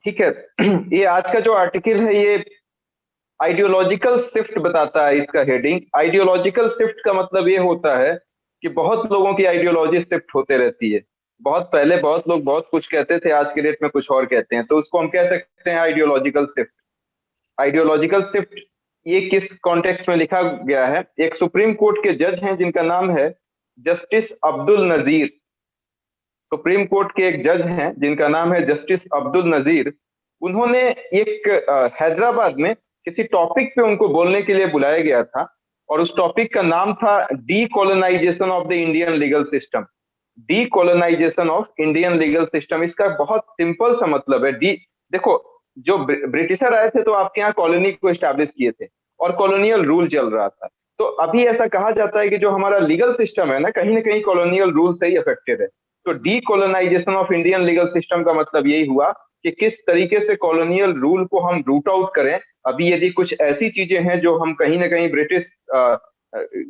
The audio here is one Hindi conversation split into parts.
ठीक है। ये आज का जो आर्टिकल है ये आइडियोलॉजिकल शिफ्ट बताता है। इसका हेडिंग आइडियोलॉजिकल शिफ्ट का मतलब ये होता है कि बहुत लोगों की आइडियोलॉजी शिफ्ट होते रहती है। बहुत पहले बहुत लोग बहुत कुछ कहते थे, आज के डेट में कुछ और कहते हैं, तो उसको हम कह सकते हैं आइडियोलॉजिकल शिफ्ट। आइडियोलॉजिकल शिफ्ट ये किस कॉन्टेक्स्ट में लिखा गया है? एक सुप्रीम कोर्ट के जज हैं जिनका नाम है justice Abdul Nazeer. Supreme court के एक जज हैं जिनका नाम है जस्टिस अब्दुल नजीर। उन्होंने एक हैदराबाद में किसी टॉपिक पे उनको बोलने के लिए बुलाया गया था, और उस टॉपिक का नाम था decolonisation of the Indian legal system. Decolonisation of Indian legal system, इसका बहुत सिंपल सा मतलब है डी। देखो, जो ब्रिटिशर आए थे तो आपके यहाँ कॉलोनी को स्टैब्लिश किए थे, और कॉलोनियल रूल चल रहा था। तो अभी ऐसा कहा जाता है कि जो हमारा लीगल सिस्टम है ना कहीं कॉलोनियल रूल से ही अफेक्टेड है। तो decolonisation of Indian legal system का मतलब यही हुआ कि किस तरीके से कॉलोनियल रूल को हम रूट आउट करें। अभी यदि कुछ ऐसी चीजें हैं जो हम कहीं ना कहीं ब्रिटिश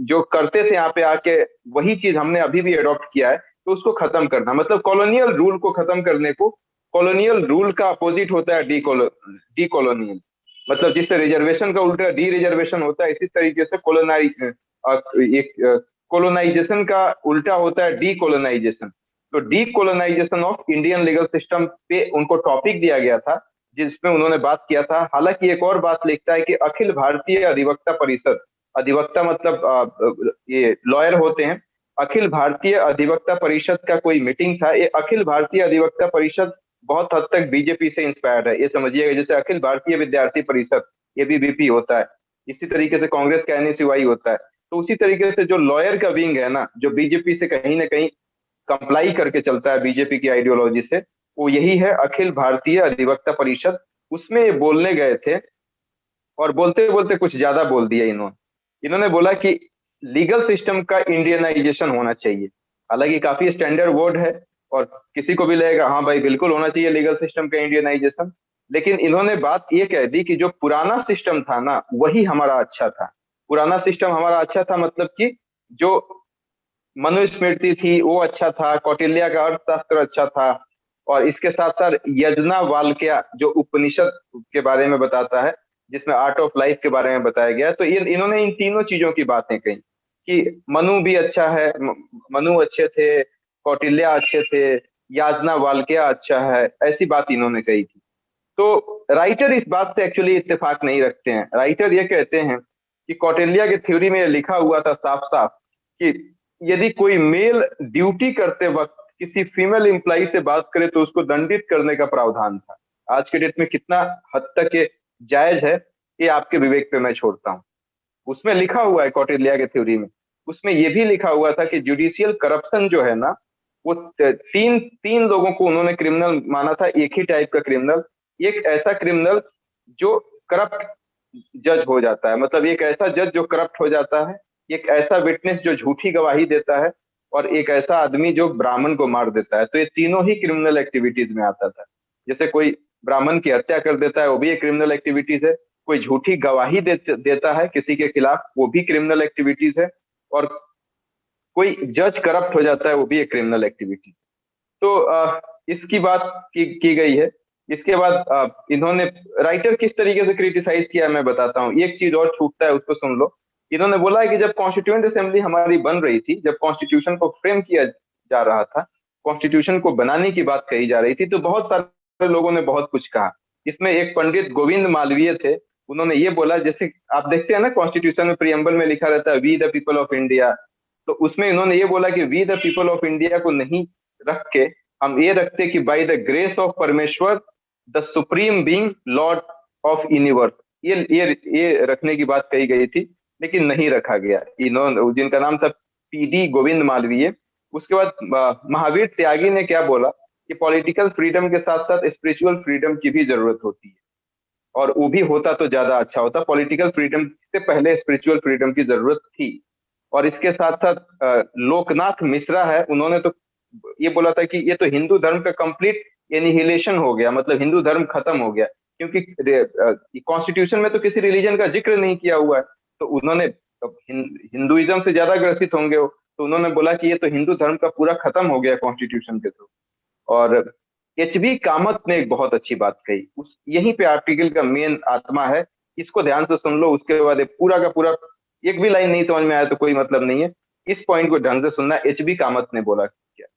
जो करते थे यहाँ पे आके, वही चीज हमने अभी भी अडॉप्ट किया है, तो उसको खत्म करना मतलब कॉलोनियल रूल को खत्म करने को। कॉलोनियल रूल का अपोजिट होता है डी कॉलोनियल। मतलब जिससे रिजर्वेशन का उल्टा डी रिजर्वेशन होता है, इसी तरीके से एक कोलोनाइजेशन का उल्टा होता है डी कोलोनाइजेशन। तो decolonisation of Indian legal system पे उनको टॉपिक दिया गया था, जिसमें उन्होंने बात किया था। हालांकि एक और बात लिखता है कि अखिल भारतीय अधिवक्ता परिषद, अधिवक्ता मतलब ये लॉयर होते हैं। अखिल भारतीय अधिवक्ता परिषद का कोई मीटिंग था। ये अखिल भारतीय अधिवक्ता परिषद बहुत हद तक बीजेपी से इंस्पायर्ड है, ये समझिएगा। जैसे अखिल भारतीय विद्यार्थी परिषद एबीवीपी होता है, इसी तरीके से कांग्रेस का एनएसयूआई होता है। तो उसी तरीके से जो लॉयर का विंग है ना, जो बीजेपी से कहीं ना कहीं कंप्लाई करके चलता है बीजेपी की आइडियोलॉजी से, वो यही है अखिल भारतीय अधिवक्ता परिषद। उसमें ये बोलने गए थे, और बोलते बोलते कुछ ज्यादा बोल दिया इन्होंने। इन्होंने बोला कि लीगल सिस्टम का इंडियनाइजेशन होना चाहिए। हालांकि काफी स्टैंडर्ड वर्ड है, और किसी को भी लगेगा हाँ भाई बिल्कुल होना चाहिए लीगल सिस्टम का इंडियनाइजेशन। लेकिन इन्होंने बात ये कह दी कि जो पुराना सिस्टम था ना वही हमारा अच्छा था। पुराना सिस्टम हमारा अच्छा था मतलब कि जो मनुस्मृति थी वो अच्छा था, कौटिल्य का अर्थशास्त्र अच्छा था, और इसके साथ साथ यज्ञवाल्क्य जो उपनिषद के बारे में बताता है, जिसमें आर्ट ऑफ लाइफ के बारे में बताया गया है। तो ये इन्होंने इन तीनों चीजों की बातें कही कि मनु भी अच्छा है, मनु अच्छे थे, कौटिल्य अच्छे थे, याज्ञवल्क्य अच्छा है, ऐसी बात इन्होंने कही थी। तो राइटर इस बात से एक्चुअली इत्तेफाक नहीं रखते हैं। राइटर ये कहते हैं कि कौटिल्य की थ्योरी में लिखा हुआ था साफ साफ कि यदि कोई मेल ड्यूटी करते वक्त किसी फीमेल एम्प्लॉई से बात करे तो उसको दंडित करने का प्रावधान था। आज के डेट में कितना हद तक ये जायज है, ये आपके विवेक पे मैं छोड़ता हूँ। उसमें लिखा हुआ है कौटिल्य के थ्योरी में, उसमें यह भी लिखा हुआ था कि जुडिशियल करप्शन जो है ना, वो तीन तीन लोगों को उन्होंने क्रिमिनल माना था, एक ही टाइप का क्रिमिनल। एक ऐसा क्रिमिनल जो करप्ट जज हो जाता है, मतलब एक ऐसा जज जो करप्ट हो जाता है, एक ऐसा विटनेस जो झूठी गवाही देता है, और एक ऐसा आदमी जो ब्राह्मण को मार देता है। तो ये तीनों ही क्रिमिनल एक्टिविटीज में आता था। जैसे कोई ब्राह्मण की हत्या कर देता है वो भी एक क्रिमिनल एक्टिविटीज है, कोई झूठी गवाही देता है किसी के खिलाफ वो भी क्रिमिनल एक्टिविटीज है, और कोई जज करप्ट हो जाता है वो भी एक क्रिमिनल एक्टिविटी। तो इसकी बात की गई है। इसके बाद इन्होंने राइटर किस तरीके से क्रिटिसाइज किया है मैं बताता हूँ। एक चीज और छूटता है, उसको सुन लो। इन्होंने बोला है कि जब कॉन्स्टिट्यूएंट असेंबली हमारी बन रही थी, जब कॉन्स्टिट्यूशन को फ्रेम किया जा रहा था, कॉन्स्टिट्यूशन को बनाने की बात कही जा रही थी, तो बहुत सारे लोगों ने बहुत कुछ कहा। इसमें एक पंडित गोविंद मालवीय थे। उन्होंने ये बोला, जैसे आप देखते हैं ना कॉन्स्टिट्यूशन में प्रियम्बल में लिखा रहता है we the people of India. तो उसमें इन्होंने ये बोला कि we the people of India को नहीं रख के हम ये रखते कि बाय द ग्रेस ऑफ परमेश्वर the supreme being lord of universe. ये रखने की बात कही गई थी, लेकिन नहीं रखा गया। इन्होंने, जिनका नाम था पीडी गोविंद मालवीय। उसके बाद महावीर त्यागी ने क्या बोला कि पॉलिटिकल फ्रीडम के साथ साथ स्पिरिचुअल फ्रीडम की भी जरूरत होती है, और वो भी होता तो ज्यादा अच्छा होता। पॉलिटिकल फ्रीडम से पहले स्पिरिचुअल फ्रीडम की जरूरत थी। और इसके साथ साथ लोकनाथ मिश्रा है, उन्होंने तो ये बोला था कि ये तो हिंदू धर्म का कंप्लीट एनिहिलेशन हो गया, मतलब हिंदू धर्म खत्म हो गया, क्योंकि कॉन्स्टिट्यूशन में तो किसी रिलीजन का जिक्र नहीं किया हुआ है। तो उन्होंने हिंदुइज्म से ज्यादा ग्रसित होंगे वो, तो उन्होंने बोला कि ये तो हिंदू धर्म का पूरा खत्म हो गया कॉन्स्टिट्यूशन के थ्रू। और एचबी कामत ने एक बहुत अच्छी बात कही, उस यहीं पे आर्टिकल का मेन आत्मा है। इसको ध्यान से सुन लो, उसके बाद ये पूरा का पूरा, एक भी लाइन नहीं समझ में आया तो कोई मतलब नहीं है। इस पॉइंट को ढंग से सुनना। एचबी कामत ने बोला क्या?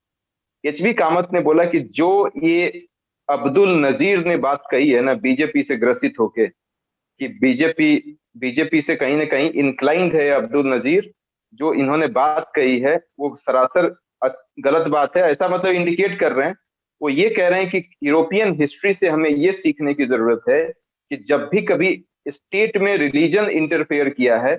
एचबी कामत ने बोला कि जो ये अब्दुल नजीर ने बात कही है ना, बीजेपी से ग्रसित होके, कि बीजेपी बीजेपी से कहीं ना कहीं इंक्लाइंड है अब्दुल नजीर, जो इन्होंने बात कही है वो सरासर गलत बात है, ऐसा मतलब इंडिकेट कर रहे हैं। वो ये कह रहे हैं कि यूरोपियन हिस्ट्री से हमें ये सीखने की जरूरत है कि जब भी कभी स्टेट में रिलीजन इंटरफेयर किया है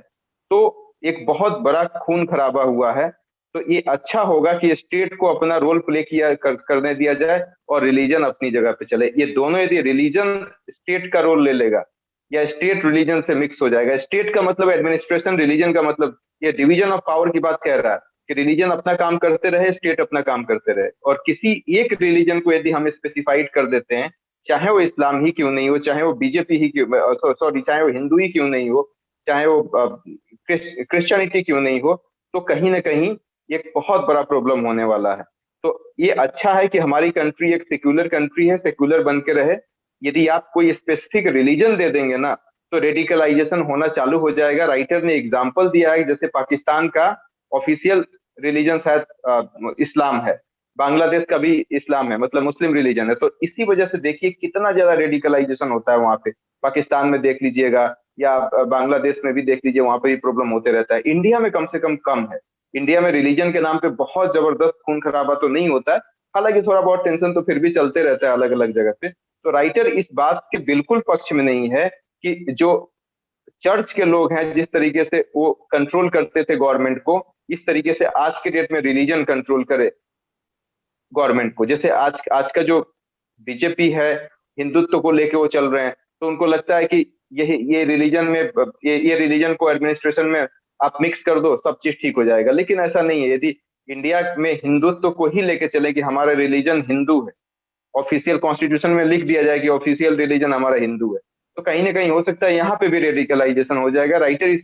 तो एक बहुत बड़ा खून खराबा हुआ है। तो ये अच्छा होगा कि स्टेट को अपना रोल प्ले करने दिया जाए और रिलीजन अपनी जगह पे चले। ये दोनों, यदि रिलीजन स्टेट का रोल ले लेगा या स्टेट रिलीजन से मिक्स हो जाएगा, स्टेट का मतलब एडमिनिस्ट्रेशन, रिलीजन का मतलब ये डिवीजन ऑफ पावर की बात कह रहा है कि रिलीजन अपना काम करते रहे, स्टेट अपना काम करते रहे। और किसी एक रिलीजन को यदि हम स्पेसिफाइड कर देते हैं, चाहे वो इस्लाम ही क्यों नहीं हो, चाहे वो बीजेपी ही क्यों, सॉरी, चाहे वो हिंदू ही क्यों नहीं हो, चाहे वो क्रिश्चियनिटी क्यों नहीं हो, तो कहीं ना कहीं एक बहुत बड़ा प्रॉब्लम होने वाला है। तो ये अच्छा है कि हमारी कंट्री एक सेक्युलर कंट्री है, सेक्युलर बन के रहे। यदि आप कोई स्पेसिफिक रिलीजन दे देंगे ना, तो रेडिकलाइजेशन होना चालू हो जाएगा। राइटर ने एग्जाम्पल दिया है, जैसे पाकिस्तान का ऑफिशियल रिलीजन शायद इस्लाम है, बांग्लादेश का भी इस्लाम है, मतलब मुस्लिम रिलीजन है। तो इसी वजह से देखिए कितना ज्यादा रेडिकलाइजेशन होता है वहां पे। पाकिस्तान में देख लीजिएगा या बांग्लादेश में भी देख लीजिए, वहां पे भी प्रॉब्लम होते रहता है। इंडिया में कम से कम है। इंडिया में रिलीजन के नाम पे बहुत जबरदस्त खून खराबा तो नहीं होता है, हालांकि थोड़ा बहुत टेंशन तो फिर भी चलते रहता है अलग अलग जगह पे। तो राइटर इस बात के बिल्कुल पक्ष में नहीं है कि जो चर्च के लोग हैं जिस तरीके से वो कंट्रोल करते थे गवर्नमेंट को, इस तरीके से आज के डेट में रिलीजन कंट्रोल करे गवर्नमेंट को। जैसे आज आज का जो बीजेपी है, हिंदुत्व को लेके वो चल रहे हैं, तो उनको लगता है कि ये रिलीजन में, ये रिलीजन को एडमिनिस्ट्रेशन में आप मिक्स कर दो, सब चीज ठीक हो जाएगा। लेकिन ऐसा नहीं है। यदि इंडिया में हिंदुत्व को ही लेके चले कि हमारा रिलीजन हिंदू है, ऑफिशियल कॉन्स्टिट्यूशन में लिख दिया जाए कि ऑफिशियल रिलीजन हमारा हिंदू है, तो कहीं ना कहीं हो सकता है यहाँ पे भी रेडिकलाइजेशन हो जाएगा। राइटर इस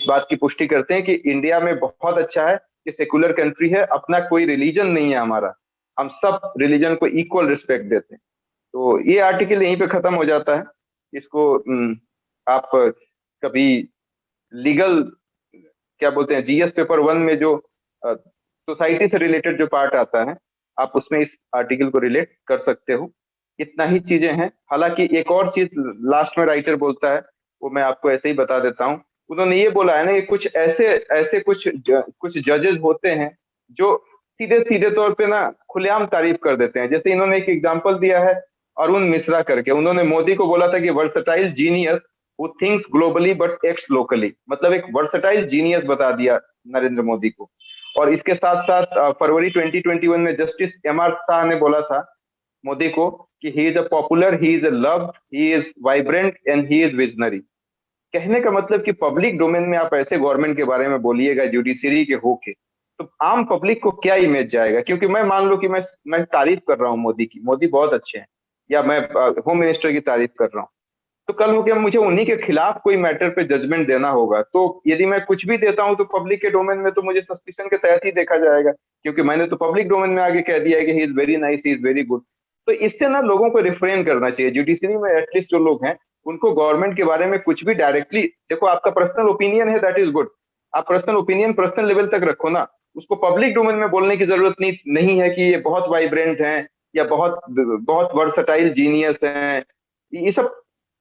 बात की पुष्टि करते हैं कि इंडिया में बहुत अच्छा है कि सेकुलर कंट्री है, अपना कोई रिलीजन नहीं है हमारा, हम सब रिलीजन को इक्वल रिस्पेक्ट देते हैं। तो ये आर्टिकल यहीं पे खत्म हो जाता है। इसको आप कभी लीगल, क्या बोलते हैं, जीएस पेपर वन में जो सोसाइटी से रिलेटेड जो पार्ट आता है, आप उसमें इस आर्टिकल को रिलेट कर सकते हो। इतना ही चीजें हैं। हालांकि एक और चीज लास्ट में राइटर बोलता है, वो मैं आपको ऐसे ही बता देता हूँ। उन्होंने ये बोला है ना कि कुछ ऐसे ऐसे कुछ जजेस होते हैं जो सीधे सीधे तौर पे ना खुलेआम तारीफ कर देते हैं। जैसे इन्होंने एक एग्जांपल दिया है अरुण मिश्रा करके, उन्होंने मोदी को बोला था कि versatile genius who thinks globally but acts locally, मतलब एक वर्सटाइल जीनियस बता दिया नरेंद्र मोदी को। और इसके साथ साथ फरवरी 2021 में जस्टिस एम आर शाह ने बोला था मोदी को कि he is a popular, he is a loved, he is vibrant and he is visionary. कहने का मतलब कि पब्लिक डोमेन में आप ऐसे गवर्नमेंट के बारे में बोलिएगा जुडिशरी के होके, तो आम पब्लिक को क्या इमेज जाएगा? क्योंकि मैं मान लो कि मैं तारीफ कर रहा हूँ मोदी की, मोदी बहुत अच्छे हैं, या मैं होम मिनिस्टर की तारीफ कर रहा हूँ, तो कल को क्या मुझे उन्हीं के खिलाफ कोई मैटर पे जजमेंट देना होगा, तो यदि मैं कुछ भी देता हूं तो पब्लिक के डोमेन में, तो मुझे सस्पिशन के तहत ही देखा जाएगा, क्योंकि मैंने तो पब्लिक डोमेन में आगे कह दिया है कि he is very nice, he is very good. तो इससे ना लोगों को रिफ्रेन करना चाहिए। जुडिशरी में एटलीस्ट जो लोग हैं, उनको गवर्नमेंट के बारे में कुछ भी डायरेक्टली, देखो आपका पर्सनल ओपिनियन है, दैट इज गुड, आप पर्सनल ओपिनियन पर्सनल लेवल तक रखो ना, उसको पब्लिक डोमेन में बोलने की जरूरत नहीं है कि ये बहुत वाइब्रेंट हैं या बहुत बहुत वर्सटाइल जीनियस हैं। ये सब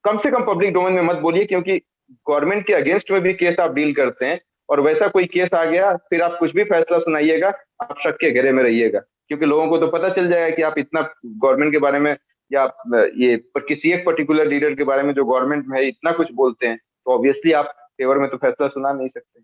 कम से कम पब्लिक डोमेन में मत बोलिए, क्योंकि गवर्नमेंट के अगेंस्ट में भी केस आप डील करते हैं, और वैसा कोई केस आ गया फिर आप कुछ भी फैसला सुनाइएगा, आप शक के घेरे में रहिएगा, क्योंकि लोगों को तो पता चल जाएगा कि आप इतना गवर्नमेंट के बारे में, या आप ये पर किसी एक पर्टिकुलर लीडर के बारे में जो गवर्नमेंट में है इतना कुछ बोलते हैं, तो ऑब्वियसली आप फेवर में तो फैसला सुना नहीं सकते।